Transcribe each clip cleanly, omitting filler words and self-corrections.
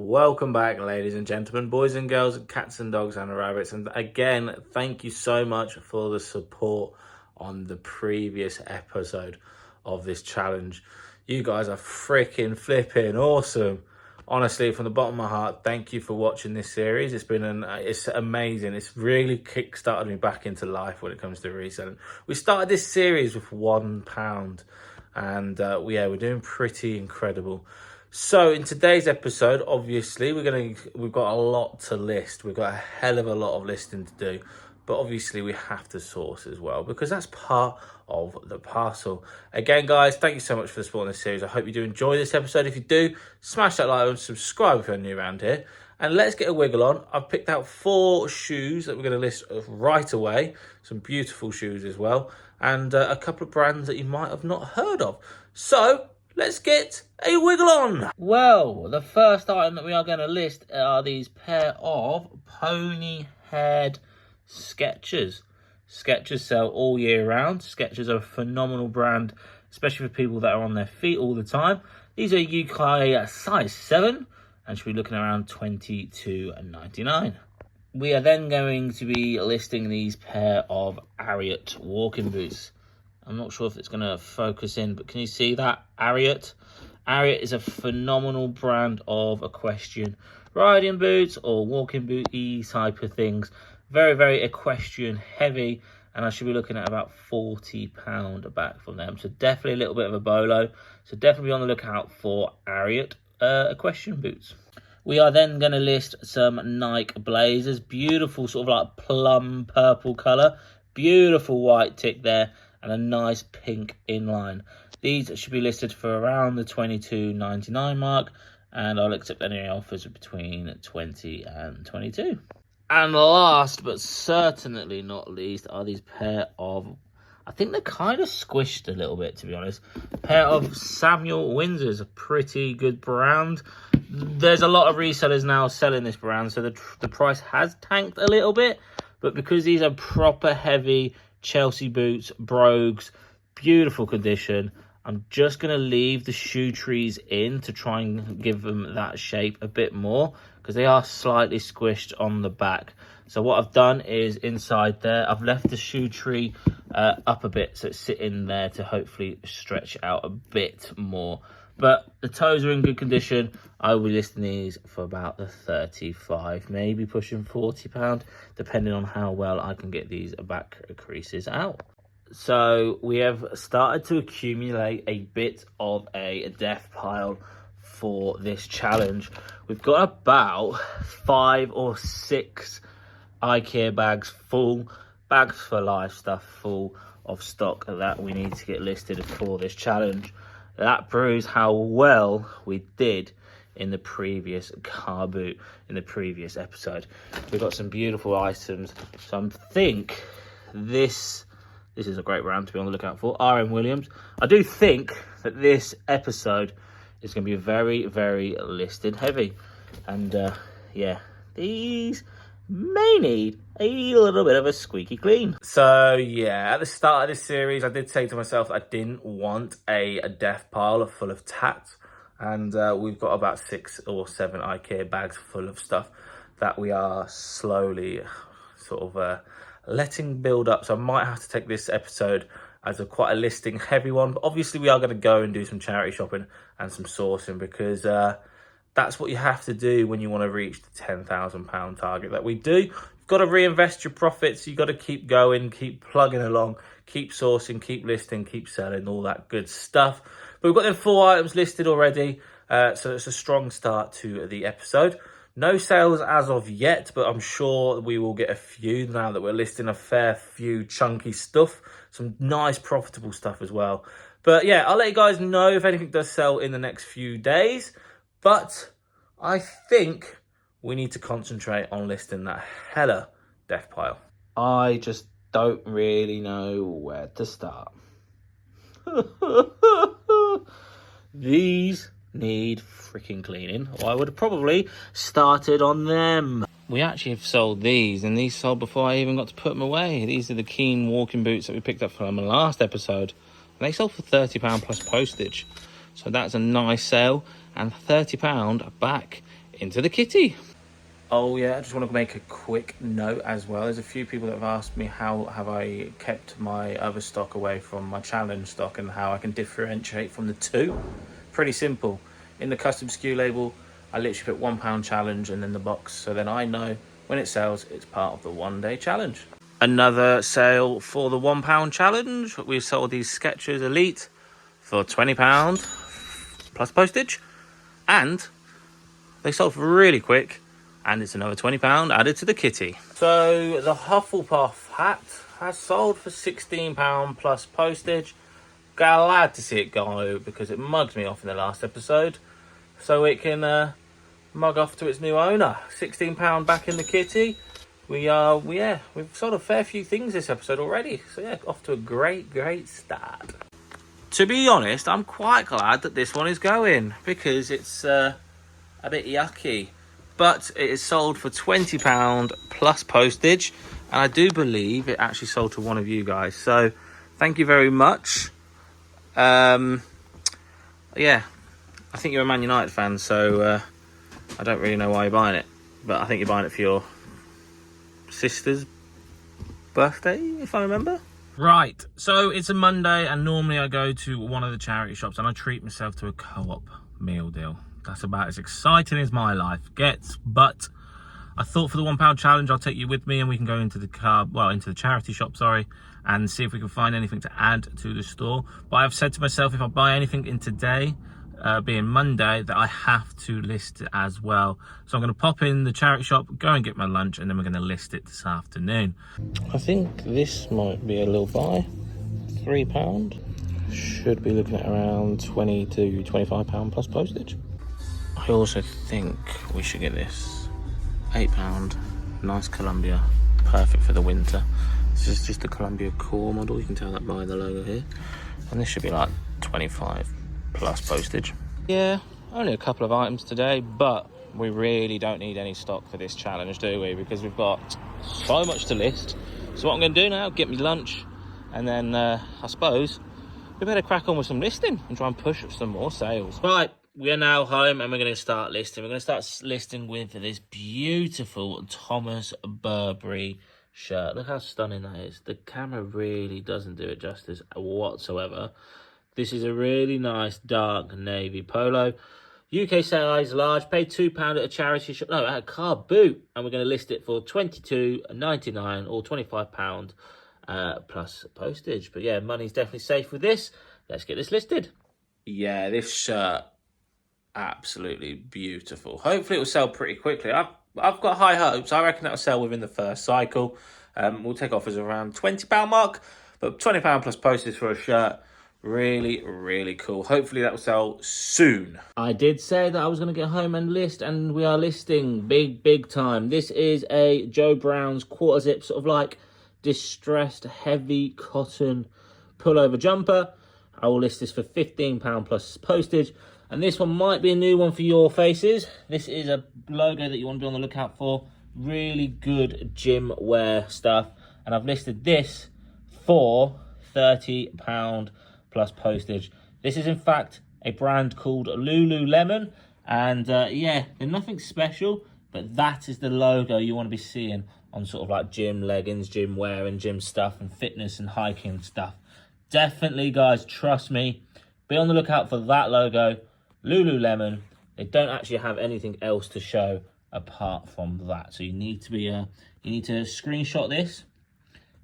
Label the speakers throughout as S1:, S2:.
S1: Welcome back, ladies and gentlemen, boys and girls, cats and dogs and rabbits. And again, thank you so much for the support on the previous episode of this challenge. You guys are freaking flipping awesome. Honestly, from the bottom of my heart, thank you for watching this series. It's amazing. It's really kick-started me back into life when it comes to reselling. We started this series with £1, and we're doing pretty incredible. So in today's episode, obviously, we've got a lot to list. We've got a hell of a lot of listing to do, but obviously we have to source as well because that's part of the parcel. Again, guys, thank you so much for the support in this series. I hope you do enjoy this episode. If you do, smash that like and subscribe if you're new around here. And let's get a wiggle on. I've picked out 4 shoes that we're going to list right away. Some beautiful shoes as well. And a couple of brands that you might have not heard of. So let's get a wiggle on. Well, the first item that we are going to list are these pair of pony-haired Skechers. Skechers sell all year round. Skechers are a phenomenal brand, especially for people that are on their feet all the time. These are UK size 7 and should be looking around $22.99. We are then going to be listing these pair of Ariat walking boots. I'm not sure if it's going to focus in, but can you see that? Ariat. Ariat is a phenomenal brand of equestrian riding boots or walking booty type of things. Very, very equestrian heavy, and I should be looking at about £40 back from them. So definitely a little bit of a bolo. So definitely be on the lookout for Ariat equestrian boots. We are then going to list some Nike blazers. Beautiful sort of like plum purple colour. Beautiful white tick there. And a nice pink inline. These should be listed for around the $22.99 mark, and I'll accept any offers between 20 and 22. And last but certainly not least are these pair of, I think they're kind of squished a little bit, to be honest, a pair of Samuel Windsors, a pretty good brand. There's a lot of resellers now selling this brand, so the price has tanked a little bit, but because these are proper heavy Chelsea boots, brogues, beautiful condition, I'm just going to leave the shoe trees in to try and give them that shape a bit more because they are slightly squished on the back. So what I've done is inside there, I've left the shoe tree up a bit so it's sitting there to hopefully stretch out a bit more. But the toes are in good condition. I will be listing these for about the 35, maybe pushing £40, depending on how well I can get these back creases out. So we have started to accumulate a bit of a death pile for this challenge. We've got about 5 or 6 IKEA bags full, bags for life stuff full of stock that we need to get listed for this challenge. That proves how well we did in the previous car boot, in the previous episode. We've got some beautiful items. So I think this is a great brand to be on the lookout for, RM Williams. I do think that this episode is going to be very, very listed heavy. And yeah, these may need a little bit of a squeaky clean. So yeah, at the start of this series, I did say to myself I didn't want a death pile full of tats. And we've got about 6 or 7 IKEA bags full of stuff that we are slowly sort of letting build up. So I might have to take this episode as quite a listing heavy one. But obviously we are going to go and do some charity shopping and some sourcing because that's what you have to do when you want to reach the £10,000 target that we do. You've got to reinvest your profits. You've got to keep going, keep plugging along, keep sourcing, keep listing, keep selling, all that good stuff. But we've got them 4 items listed already. So it's a strong start to the episode. No sales as of yet, but I'm sure we will get a few now that we're listing a fair few chunky stuff. Some nice profitable stuff as well. But yeah, I'll let you guys know if anything does sell in the next few days. But I think we need to concentrate on listing that hella death pile. I just don't really know where to start. These need freaking cleaning, or I would have probably started on them. We actually have sold these, and these sold before I even got to put them away. These are the Keen walking boots that we picked up from the last episode. And they sold for £30 plus postage. So that's a nice sale, and £30 back into the kitty. Oh yeah, I just want to make a quick note as well. There's a few people that have asked me how have I kept my other stock away from my challenge stock and how I can differentiate from the two. Pretty simple. In the custom SKU label, I literally put £1 challenge and then the box, so then I know when it sells, it's part of the 1 day challenge. Another sale for the £1 challenge. We sold these Skechers Elite for £20 plus postage, and they sold for really quick, and it's another £20 added to the kitty. So the Hufflepuff hat has sold for £16 plus postage. Glad to see it go because it mugged me off in the last episode, so it can mug off to its new owner. £16 back in the kitty. We've sold a fair few things this episode already, so yeah, off to a great start. To be honest, I'm quite glad that this one is going because it's a bit yucky, but it is sold for £20 plus postage, and I do believe it actually sold to one of you guys, so thank you very much. Yeah, I think you're a Man United fan, so I don't really know why you're buying it, but I think you're buying it for your sister's birthday, if I remember. Right, so it's a Monday, and normally I go to one of the charity shops and I treat myself to a co-op meal deal. That's about as exciting as my life gets, but I thought for the £1 challenge, I'll take you with me and we can go into the charity shop, and see if we can find anything to add to the store. But I've said to myself, if I buy anything in today, being Monday, that I have to list it as well. So I'm going to pop in the charity shop, go and get my lunch, and then we're going to list it this afternoon. I think this might be a little buy. £3. Should be looking at around £20 to £25 plus postage. I also think we should get this. £8. Nice Columbia. Perfect for the winter. This is just the Columbia core model. You can tell that by the logo here. And this should be like 25 plus postage. Yeah, only a couple of items today, but we really don't need any stock for this challenge, do we? Because we've got so much to list. So what I'm going to do now, get me lunch, and then I suppose we better crack on with some listing and try and push up some more sales. Right, we are now home and we're going to start listing. We're going to start listing with this beautiful Thomas Burberry shirt. Look how stunning that is. The camera really doesn't do it justice whatsoever. This is a really nice dark navy polo. UK size large, paid £2 at a charity shop, no, at a Carboot, and we're going to list it for £22.99 or £25 plus postage. But yeah, money's definitely safe with this. Let's get this listed. Yeah, this shirt, absolutely beautiful. Hopefully it will sell pretty quickly. I've got high hopes. I reckon that'll sell within the first cycle. We'll take offers around £20 mark, but £20 plus postage for a shirt. Really cool. Hopefully that will sell soon. I did say that I was going to get home and list, and we are listing big time. This is a Joe Brown's quarter zip, sort of like distressed heavy cotton pullover jumper. I will list this for £15 plus postage, and this one might be a new one for your faces. This is a logo that you want to be on the lookout for. Really good gym wear stuff, and I've listed this for £30 plus postage. This is in fact a brand called Lululemon, and yeah, they're nothing special, but that is the logo you want to be seeing on sort of like gym leggings, gym wear and gym stuff and fitness and hiking stuff. Definitely, guys, trust me, be on the lookout for that logo, Lululemon. They don't actually have anything else to show apart from that, so you need to screenshot this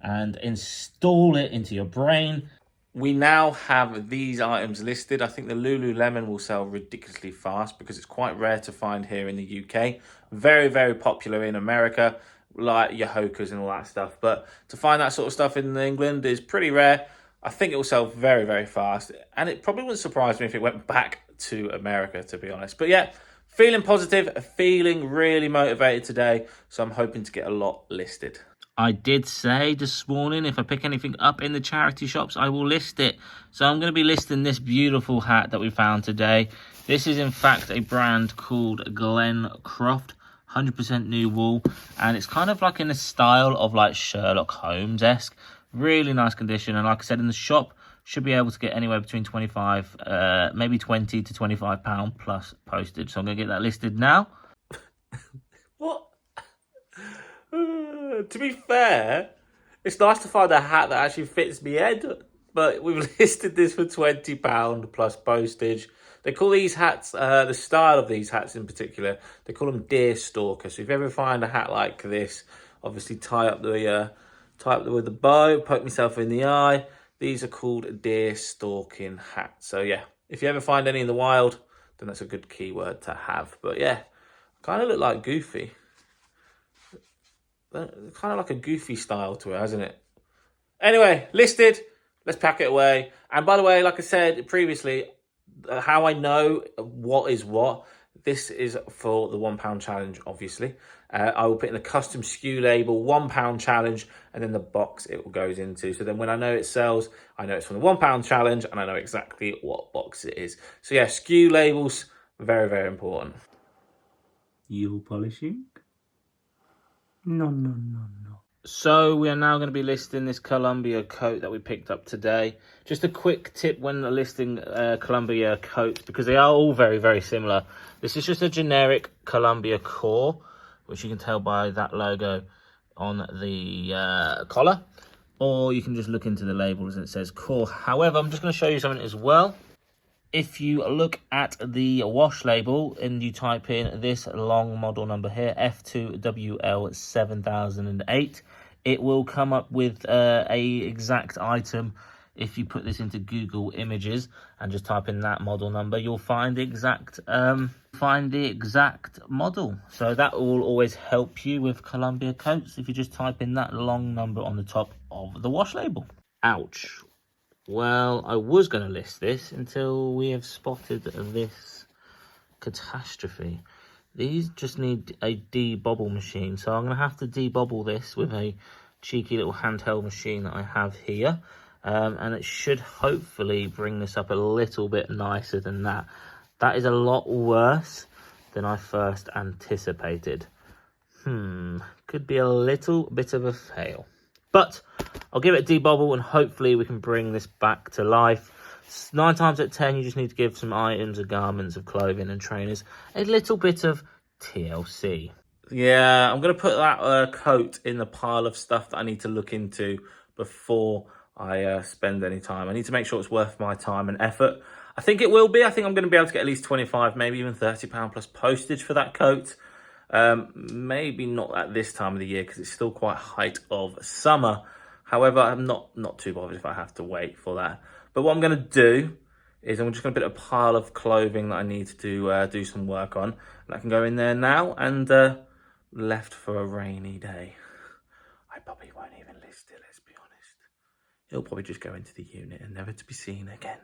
S1: and install it into your brain. We now have these items listed. I think the Lululemon will sell ridiculously fast because it's quite rare to find here in the UK. Very popular in America, like your Hokas and all that stuff. But to find that sort of stuff in England is pretty rare. I think it will sell very fast. And it probably wouldn't surprise me if it went back to America, to be honest. But yeah, feeling positive, feeling really motivated today. So I'm hoping to get a lot listed. I did say this morning, if I pick anything up in the charity shops, I will list it. So I'm going to be listing this beautiful hat that we found today. This is in fact a brand called Glencroft, 100% new wool. And it's kind of like in the style of like Sherlock Holmes-esque. Really nice condition. And like I said, in the shop, should be able to get anywhere between maybe £20 to £25 plus postage. So I'm going to get that listed now. To be fair, it's nice to find a hat that actually fits me head. But we've listed this for £20 plus postage. They call these hats, the style of these hats in particular, they call them deer stalker. So if you ever find a hat like this, obviously tie up with the bow, poke myself in the eye. These are called deer stalking hats. So yeah, if you ever find any in the wild, then that's a good keyword to have. But yeah, kind of look like Goofy. Kind of like a Goofy style to it, hasn't it? Anyway, listed. Let's pack it away. And by the way, like I said previously, how I know what is what, this is for the £1 challenge, obviously. I will put in the custom SKU label, £1 challenge, and then the box it goes into. So then when I know it sells, I know it's from the £1 challenge, and I know exactly what box it is. So yeah, SKU labels, very, very important.
S2: You polishing? No, no, no, no.
S1: So we are now going to be listing this Columbia coat that we picked up today. Just a quick tip when listing Columbia coats, because they are all very, very similar. This is just a generic Columbia core, which you can tell by that logo on the collar. Or you can just look into the labels and it says core. However, I'm just going to show you something as well. If you look at the wash label and you type in this long model number here, F2WL7008, it will come up with a exact item. If you put this into Google Images and just type in that model number, you'll find the exact model. So that will always help you with Columbia coats if you just type in that long number on the top of the wash label. Ouch. Well, I was going to list this until we have spotted this catastrophe. These just need a debobble machine, so I'm going to have to debobble this with a cheeky little handheld machine that I have here. And it should hopefully bring this up a little bit nicer than that. That is a lot worse than I first anticipated. Could be a little bit of a fail. But I'll give it a debobble and hopefully we can bring this back to life. 9 times out of 10, you just need to give some items or garments of clothing and trainers a little bit of TLC. Yeah, I'm going to put that coat in the pile of stuff that I need to look into before I spend any time. I need to make sure it's worth my time and effort. I think it will be. I think I'm going to be able to get at least 25, maybe even £30 plus postage for that coat. Maybe not at this time of the year because it's still quite height of summer. However, I'm not too bothered if I have to wait for that. But what I'm going to do is I'm just going to put a pile of clothing that I need to do some work on. And I can go in there now and left for a rainy day. I probably won't even list it, let's be honest. It'll probably just go into the unit and never to be seen again.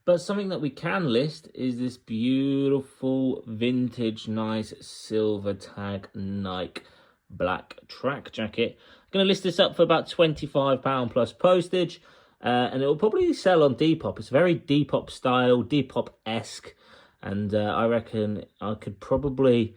S1: But something that we can list is this beautiful vintage nice silver tag Nike black track jacket. I'm going to list this up for about £25 plus postage. And it will probably sell on Depop. It's very Depop style, Depop-esque. And I reckon I could probably,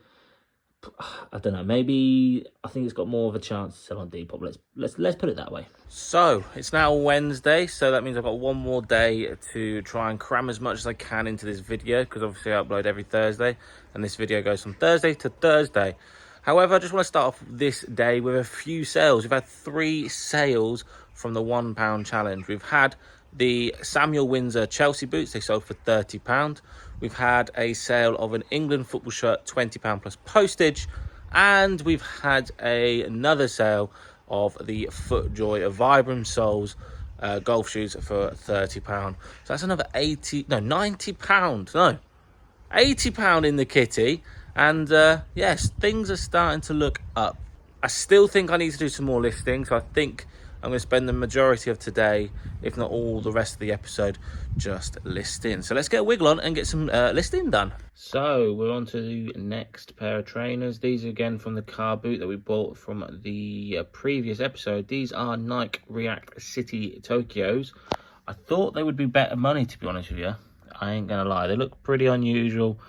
S1: I don't know, maybe I think it's got more of a chance to sell on Depop. Let's put it that way. So it's now Wednesday, so that means I've got one more day to try and cram as much as I can into this video, because obviously I upload every Thursday and this video goes from Thursday to Thursday. However, I just want to start off this day with a few sales. We've had 3 sales from the £1 challenge. We've had the Samuel Windsor Chelsea boots. They sold for £30. We've had a sale of an England football shirt, £20 plus postage. And we've had another sale of the FootJoy Vibram Soles golf shoes for £30. So that's another £90. No, £80 in the kitty. And yes, things are starting to look up. I still think I need to do some more listings. So I think I'm going to spend the majority of today, if not all the rest of the episode, just listing. So let's get a wiggle on and get some listing done. So we're on to the next pair of trainers. These are again from the Carboot that we bought from the previous episode. These are Nike React City Tokyos. I thought they would be better money, to be honest with you. I ain't going to lie. They look pretty unusual,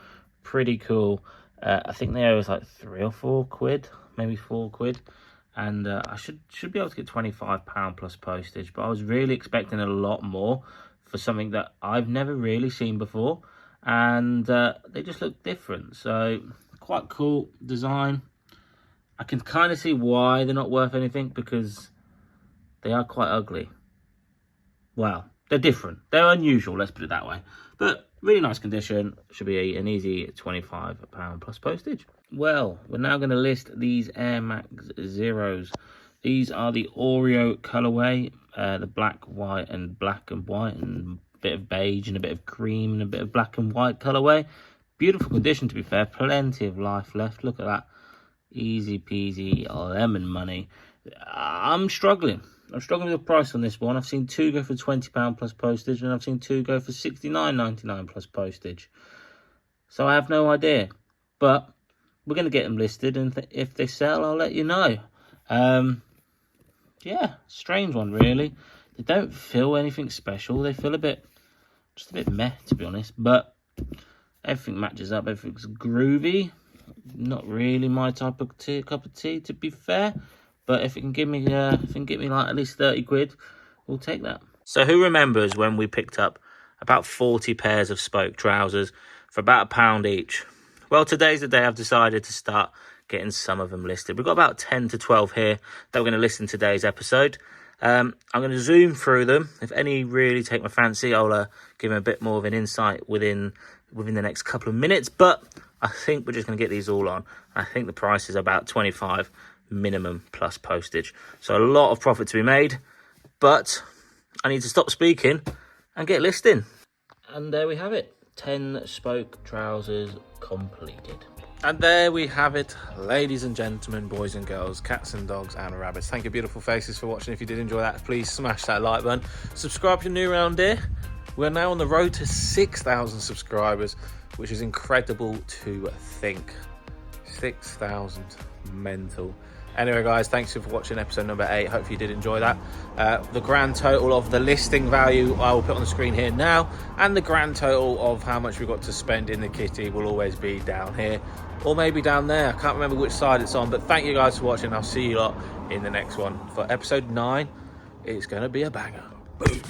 S1: pretty cool. I think they owe us like 3 or 4 quid, maybe 4 quid. And I should be able to get £25 plus postage, but I was really expecting a lot more for something that I've never really seen before, and they just look different. So quite cool design, I can kind of see why they're not worth anything, because they are quite ugly. Well, they're different. They're unusual, let's put it that way. But really nice condition. Should be an easy £25 plus postage. Well, we're now going to list these Air Max Zeros. These are the Oreo colorway, the black, white, and black and white, and a bit of beige and a bit of cream and a bit of black and white colorway. Beautiful condition, to be fair. Plenty of life left. Look at that. Easy peasy lemon money. I'm struggling with the price on this one. I've seen two go for £20 plus postage, and I've seen two go for $69.99 plus postage. So I have no idea. But we're going to get them listed, and if they sell, I'll let you know. Yeah, strange one, really. They don't feel anything special. They feel just a bit meh, to be honest. But everything matches up. Everything's groovy. Not really my type of cup of tea, to be fair. But if it can give me, like at least 30 quid, we'll take that. So who remembers when we picked up about 40 pairs of spoke trousers for about £1 each? Well, today's the day I've decided to start getting some of them listed. We've got about 10 to 12 here that we're going to list in today's episode. I'm going to zoom through them. If any really take my fancy, I'll give them a bit more of an insight within the next couple of minutes. But I think we're just going to get these all on. I think the price is about 25 minimum plus postage. So a lot of profit to be made. But I need to stop speaking and get listing. And there we have it. 10 spoke trousers completed. And there we have it, ladies and gentlemen, boys and girls, cats and dogs and rabbits. Thank you, beautiful faces, for watching. If you did enjoy that, please smash that like button. Subscribe if you're new around here. We're now on the road to 6,000 subscribers, which is incredible to think. 6,000, mental. Anyway, guys, thanks for watching episode number 8. Hopefully you did enjoy that. The grand total of the listing value I will put on the screen here now, and the grand total of how much we got to spend in the kitty will always be down here, or maybe down there. I can't remember which side it's on, but thank you guys for watching. I'll see you lot in the next one. For episode 9, it's going to be a banger. Boom.